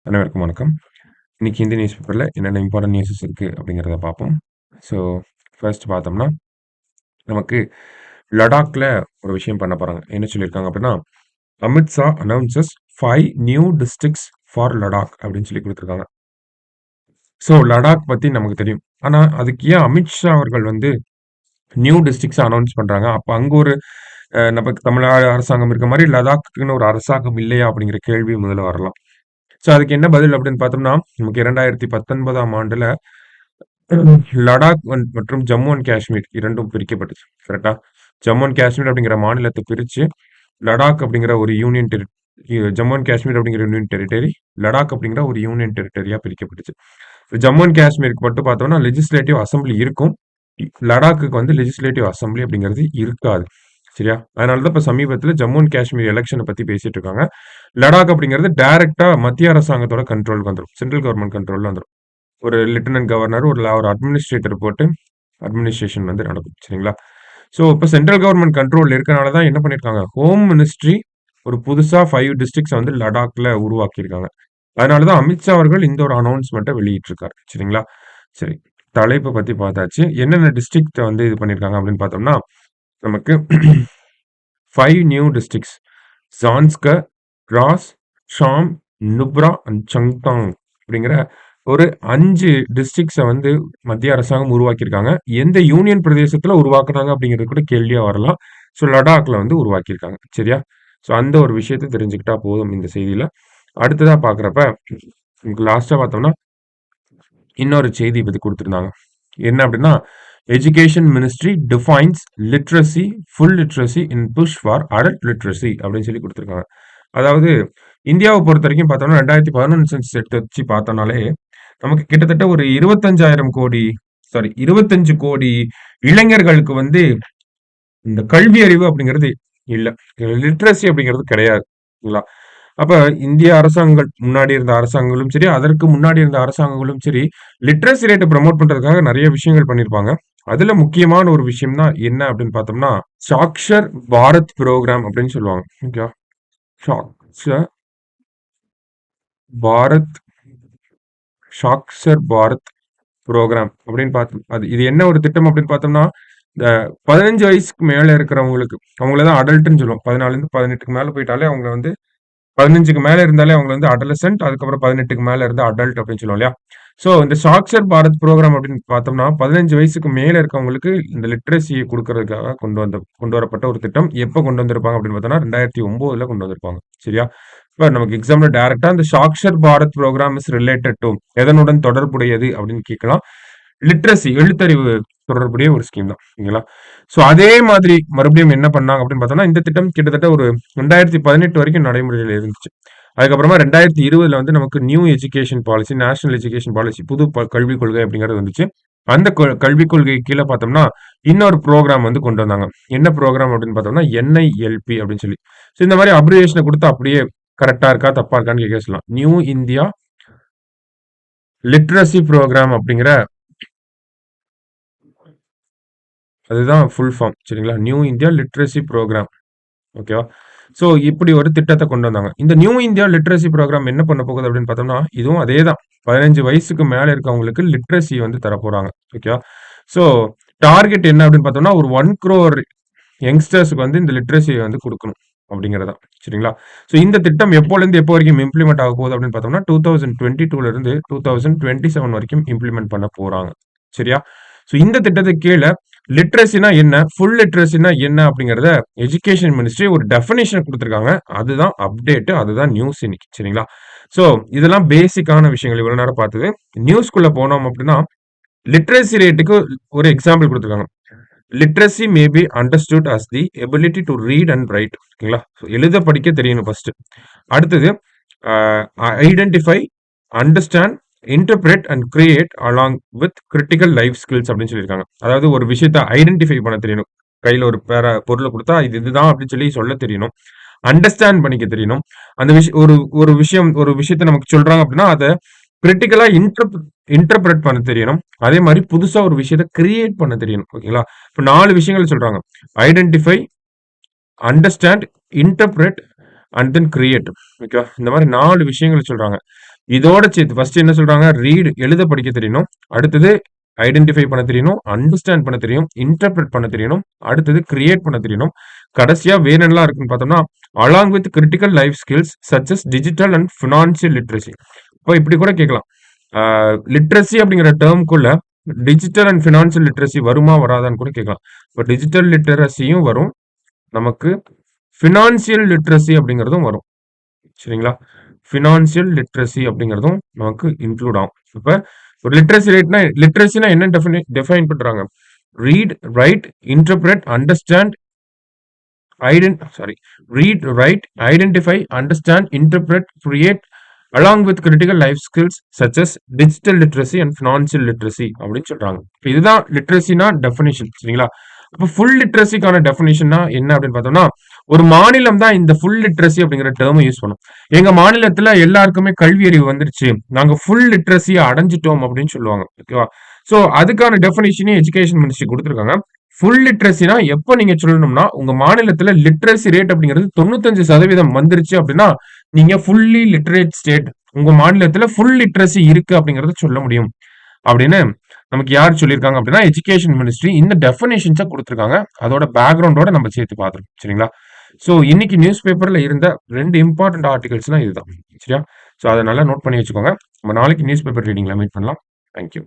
அனைவருக்கும் வணக்கம். இன்னைக்கு இந்திய நியூஸ் பேப்பர்ல என்னென்ன இம்பார்ட்டன்ட் நியூஸஸ் இருக்கு அப்படிங்கிறத பார்ப்போம். ஸோ ஃபர்ஸ்ட் பார்த்தோம்னா, நமக்கு லடாக்ல ஒரு விஷயம் பண்ண போறாங்க. என்ன சொல்லியிருக்காங்க அப்படின்னா, Amit Shah announces 5 new districts for Ladakh அப்படின்னு சொல்லி குடுத்துருக்காங்க. ஸோ லடாக் பத்தி நமக்கு தெரியும். ஆனா அதுக்கு ஏன் அமித்ஷா அவர்கள் வந்து நியூ டிஸ்ட்ரிக்ட்ஸ அனௌன்ஸ் பண்றாங்க? அப்ப அங்க ஒரு நமக்கு தமிழ்நாடு அரசாங்கம் இருக்க மாரி லடாக்குன்னு ஒரு அரசாங்கம் இல்லையா? அப்படிங்கிற கேள்வி முதல்ல வரலாம். ஸோ அதுக்கு என்ன பதில் அப்படின்னு பார்த்தோம்னா, நமக்கு 2019ஆம் ஆண்டுல லடாக் மற்றும் ஜம்மு அண்ட் காஷ்மீர் 2ம் பிரிக்கப்பட்டுச்சு. கரெக்ட்டா? ஜம்மு அண்ட் காஷ்மீர் அப்படிங்கிற மாநிலத்த பிரிச்சு, லடாக் அப்படிங்கிற ஒரு யூனியன் ஜம்மு அண்ட் காஷ்மீர் அப்படிங்கிற யூனியன் டெரிட்டரி, லடாக் அப்படிங்கிற ஒரு யூனியன் டெரிட்டரியா பிரிக்கப்பட்டுச்சு. ஜம்மு அண்ட் காஷ்மீருக்கு மட்டும் பார்த்தோம்னா, லெஜிஸ்லேட்டிவ் அசெம்பிளி இருக்கும். லடாக்குக்கு வந்து லெஜிஸ்லேட்டிவ் அசெம்பிளி அப்படிங்கிறது இருக்காது. சரியா? அதனால தான் இப்ப சமீபத்தில ஜம்மு அண்ட் காஷ்மீர் எலக்ஷன பத்தி பேசிட்டு இருக்காங்க. லடாக் அப்படிங்கிறது டைரக்ட்டா மத்திய அரசாங்கத்தோட கண்ட்ரோலுக்கு வந்துரும். சென்ட்ரல் கவர்ன்மென்ட் கண்ட்ரோல்ல வந்துரும். ஒரு லெப்டினன்ட் கவர்னர், ஒரு அட்மினிஸ்ட்ரேட்டர் போட்டு அட்மினிஸ்ட்ரேஷன் வந்து நடக்கும். சரிங்களா? ஸோ, இப்ப சென்ட்ரல் கவர்ன்மென்ட் கண்ட்ரோல்ல இருக்கனால தான் என்ன பண்ணியிருக்காங்க, ஹோம் மினிஸ்ட்ரி ஒரு புதுசா 5 டிஸ்ட்ரிக்ட்ஸ வந்து லடாக்ல உருவாக்கியிருக்காங்க. அதனால தான் அமித்ஷா அவர்கள் இந்த ஒரு அனௌன்ஸ்மென்ட்ட வெளியிட்டிருக்காரு. சரிங்களா? சரி. தலைப்ப பத்தி பார்த்தாச்சு. என்னென்ன டிஸ்ட்ரிக்ட்ட வந்து இது பண்ணியிருக்காங்க அப்படின்னு பார்த்தோம்னா, நமக்கு 5 new districts Zanskar, Drass, Sham, Nubra and Changthang அப்படிங்கிற ஒரு 5 டிஸ்ட்ரிக்ட்ஸ வந்து மத்திய அரசாங்கம் உருவாக்கியிருக்காங்க. எந்த யூனியன் பிரதேசத்துல உருவாக்குனாங்க அப்படிங்கிறது கூட கேள்வியா வரலாம். ஸோ லடாக்ல வந்து உருவாக்கியிருக்காங்க. சரியா? ஸோ அந்த ஒரு விஷயத்த தெரிஞ்சுக்கிட்டா போதும் இந்த செய்தியில. அடுத்ததா பார்க்குறப்ப, லாஸ்ட்டா பார்த்தோம்னா, இன்னொரு செய்தி பத்தி குடுத்திருந்தாங்க. என்ன அப்படின்னா, education ministry defines literacy full literacy in push for adult literacy அப்படின்னு சொல்லி குடுத்திருக்காங்க. அதாவது இந்தியாவ பொறுத்தவரைக்கும் பார்த்தோம்னா 2011 சென்சஸ் எடுத்து வச்சு பார்த்தோம்னாலே, நமக்கு கிட்டத்தட்ட ஒரு 25 கோடி இளைஞர்களுக்கு வந்து இந்த கல்வி அறிவு அப்படிங்கிறது இல்ல. லிட்ரசி அப்படிங்கிறது கிடையாது. ங்களா? அப்ப இந்திய அரசாங்கங்கள் முன்னாடி இருந்த அரசாங்கங்களும் சரி, அதற்கு முன்னாடி இருந்த அரசாங்கங்களும் சரி, லிட்ரசி ரேட்ட ப்ரமோட் பண்றதுக்காக நெறைய விஷயங்கள் பண்ணியிருப்பாங்க. அதுல முக்கியமான ஒரு விஷயம் தான் என்ன அப்படின்னு பார்த்தோம்னா, சாக்ஷர் பாரத் புரோகிராம் அப்படின்னு சொல்லுவாங்க. ஓகேவா? சாக்ஷர் பாரத் சாக்ஷர் பாரத் புரோகிராம் அப்படின்னு பார்த்தோம். இது என்ன ஒரு திட்டம் அப்படின்னு பார்த்தோம்னா, இந்த 15 வயசுக்கு மேல இருக்கிறவங்களுக்கு, அவங்கள தான் அடல்ட்ன்னு சொல்லுவோம். 14லேருந்து 18க்கு மேல போயிட்டாலே அவங்க வந்து 15க்கு மேல இருந்தாலே அவங்க வந்து அடலசென்ட். அதுக்கப்புறம் 18க்கு மேல இருந்தா அடல்ட் அப்படின்னு சொல்லுவோம் இல்லையா? ஸோ இந்த சாக்ஷர் பாரத் புரோகிராம் அப்படின்னு பார்த்தோம்னா, 15 வயசுக்கு மேல இருக்கவங்களுக்கு இந்த லிட்ரஸிய குடுக்கறதுக்காக கொண்டு வரப்பட்ட ஒரு திட்டம். எப்ப கொண்டு வந்திருப்பாங்க அப்படின்னு பார்த்தோம்னா, 2009ல கொண்டு வந்திருப்பாங்க. சரியா? இப்ப நமக்கு எக்ஸாம்ல டைரக்ட்டா இந்த Saakshar Bharat program is related to எதனுடன் தொடர்புடையது அப்படின்னு கேட்கலாம். லிட்ரசி எழுத்தறிவு தொடர்புடைய ஒரு ஸ்கீம் தான். ஓகேங்களா? ஸோ அதே மாதிரி மறுபடியும் என்ன பண்ணாங்க அப்படின்னு பார்த்தோம்னா, இந்த திட்டம் கிட்டத்தட்ட ஒரு 2018 வரைக்கும் நடைமுறையில இருந்துச்சு. அதுக்கப்புறமா 2020ல வந்து நமக்கு new education policy, national education policy, புது கல்விக் கொள்கை அப்படிங்கிறது வந்துச்சு. அந்த கல்விக் கொள்கை கீழ பார்த்தோம்னா, இன்னொரு புரோகிராம் வந்து கொண்டு வந்தாங்க. என்ன புரோகிராம் அப்படின்னு பார்த்தோம்னா, NILP அப்படின்னு சொல்லி. ஸோ இந்த மாரி அப்ரிவியேஷன குடுத்து அப்படியே கரெக்ட்டா இருக்கா? தப்பா இருக்கான்னு கேட்க சொல்லலாம். நியூ இந்தியா லிட்ரசி புரோகிராம் அப்படிங்கிற அதுதான் ஃபுல் ஃபார்ம். சரிங்களா? New India literacy program. ஓகேவா? ஸோ இப்படி ஒரு திட்டத்த கொண்டு வந்தாங்க. இந்த நியூ இந்தியா லிட்ரசி புரோகிராம் என்ன பண்ண போகுது அப்படின்னு பார்த்தோம்னா, இதுவும் அதே தான். 15 வயசுக்கு மேல இருக்கவங்களுக்கு லிட்ரசி வந்து தரப்போறாங்க. ஓகேவா? ஸோ டார்கெட் என்ன அப்படின்னு பார்த்தோம்னா, ஒரு 1 crore யங்ஸ்டர்ஸ்க்கு வந்து இந்த லிட்ரசிய வந்து குடுக்கணும் அப்படிங்கிறது தான். சரிங்களா? ஸோ இந்த திட்டம் எப்போலேருந்து எப்போ வரைக்கும் இம்ப்ளிமெண்ட் ஆக போகுது அப்படின்னு பார்த்தோம்னா, 2022ல இருந்து 2027 வரைக்கும் இம்ப்ளிமெண்ட் பண்ண போறாங்க. சரியா? ஸோ இந்த திட்டத்துக்கு கீழ லிட்ரசினா என்ன? ஃபுல் லிட்ரசினா என்ன? அப்படிங்கிறத எஜுகேஷன் மினிஸ்ட்ரி ஒரு டெஃபினிஷன் குடுத்திருக்காங்க. அதுதான் அப்டேட். அதுதான் நியூஸ் இன்னைக்கு. சரிங்களா? ஸோ இதெல்லாம் பேசிக்கான விஷயங்கள் இவ்வளவு நேரம் பார்த்தது. நியூஸ்க்குள்ள போனோம் அப்படின்னா, லிட்ரசி ரேட்டுக்கு ஒரு எக்ஸாம்பிள் குடுத்திருக்காங்க. Literacy may be understood as the ability to read and write. ஓகேங்களா? எழுத படிக்க தெரியணும் ஃபர்ஸ்ட். அடுத்தது identify, understand, interpret and create along with critical life skills அப்படின்னு சொல்லியிருக்காங்க. அதாவது ஒரு விஷயத்த ஐடென்டிஃபை பண்ண தெரியணும். கையில ஒரு பொருளை கொடுத்தா இதுதான் அப்படின்னு சொல்லி சொல்ல தெரியணும். அண்டர்ஸ்டாண்ட் பண்ணிக்க தெரியணும். அந்த விஷயம் ஒரு ஒரு விஷயத்த நமக்கு சொல்றாங்க அப்படின்னா அதை கிரிட்டிக்கலா இன்டர்பிரட் பண்ண தெரியணும். அதே மாதிரி புதுசா ஒரு விஷயத்த கிரியேட் பண்ண தெரியணும். ஓகேங்களா? இப்ப 4 விஷயங்கள் சொல்றாங்க. Identify, understand, interpret and then create. ஓகேவா? இந்த மாதிரி 4 விஷயங்கள் சொல்றாங்க. இதோட சேர்த்து ஃபர்ஸ்ட் என்ன சொல்றாங்க? ரீட் எழுத படிக்க தெரியணும். அடுத்தது ஐடென்டிஃபை பண்ண தெரியணும். அண்டர்ஸ்டாண்ட் பண்ண தெரியும். இன்டர்பிரட் பண்ண தெரியணும். அடுத்தது கிரியேட் பண்ண தெரியணும். கடைசியா வேற என்னலாம் இருக்குன்னு பார்த்தோம்னா, along with critical life skills such as digital and financial literacy. இப்போ இப்படி கூட கேட்கலாம். லிட்ரஸி அப்படிங்கிற டேர்ம்குள்ள டிஜிட்டல் அண்ட் ஃபினான்ஷியல் லிட்ரஸி வருமா வராதான்னு கூட கேட்கலாம். இப்போ டிஜிட்டல் லிட்ரஸியும் வரும். நமக்கு ஃபினான்ஷியல் லிட்ரஸி அப்படிங்கிறதும் வரும். சரிங்களா? ஃபினான்ஷியல் லிட்ரஸி அப்படிங்கிறதும் நமக்கு இன்க்ளூட் ஆகும். இப்ப ஒரு லிட்ரஸினா என்ன டிஃபைன் பண்றாங்க? Read, right, interpret, understand, read, write, identify, understand, interpret, create, along with critical life skills such as digital literacy and financial literacy அப்படின்னு சொல்றாங்க. இதுதான் லிட்ரஸினா டெஃபினிஷன். சரிங்களா? அப்போ ஃபுல் லிட்ரஸிக்கான டெஃபினிஷன்னா என்ன அப்படின்னு பார்த்தோம்னா, ஒரு மாநிலம் தான் இந்த ஃபுல் லிட்ரஸி அப்படிங்கிற டேர்மை யூஸ் பண்ணும். எங்க மாநிலத்துல எல்லாருக்குமே கல்வி அறிவு வந்துருச்சு, நாங்க ஃபுல் லிட்ரஸியை அடைஞ்சிட்டோம் அப்படின்னு சொல்லுவாங்க. ஓகேவா? ஸோ அதுக்கான டெஃபினிஷனே எஜுகேஷன் மினிஸ்ட்ரி கொடுத்துருக்காங்க. ஃபுல் லிட்ரஸினா எப்போ நீங்க சொல்லணும்னா, உங்க மாநிலத்துல லிட்ரஸி ரேட் அப்படிங்கிறது 95% வந்துருச்சு அப்படின்னா, நீங்க ஃபுல்லி லிட்ரேட் ஸ்டேட், உங்க மாநிலத்துல ஃபுல் லிட்ரஸி இருக்கு அப்படிங்கறத சொல்ல முடியும் அப்படின்னு நமக்கு யார் சொல்லியிருக்காங்க அப்படின்னா, எஜுகேஷன் மினிஸ்ட்ரி இந்த டெஃபினேஷன்ஸை கொடுத்துருக்காங்க. அதோட பேக்ரவுண்டோட நம்ம சேர்த்து பார்த்துருக்கோம். சரிங்களா? ஸோ இன்னைக்கு நியூஸ் பேப்பர்ல இருந்த 2 இம்பார்ட்டன்ட் ஆர்டிகல்ஸ்னா இதுதான். சரியா? ஸோ அதை நல்லா நோட் பண்ணி வச்சுக்கோங்க. நம்ம நாளைக்கு நியூஸ் பேப்பர் ரீடிங்ல மீட் பண்ணலாம். தேங்க்யூ.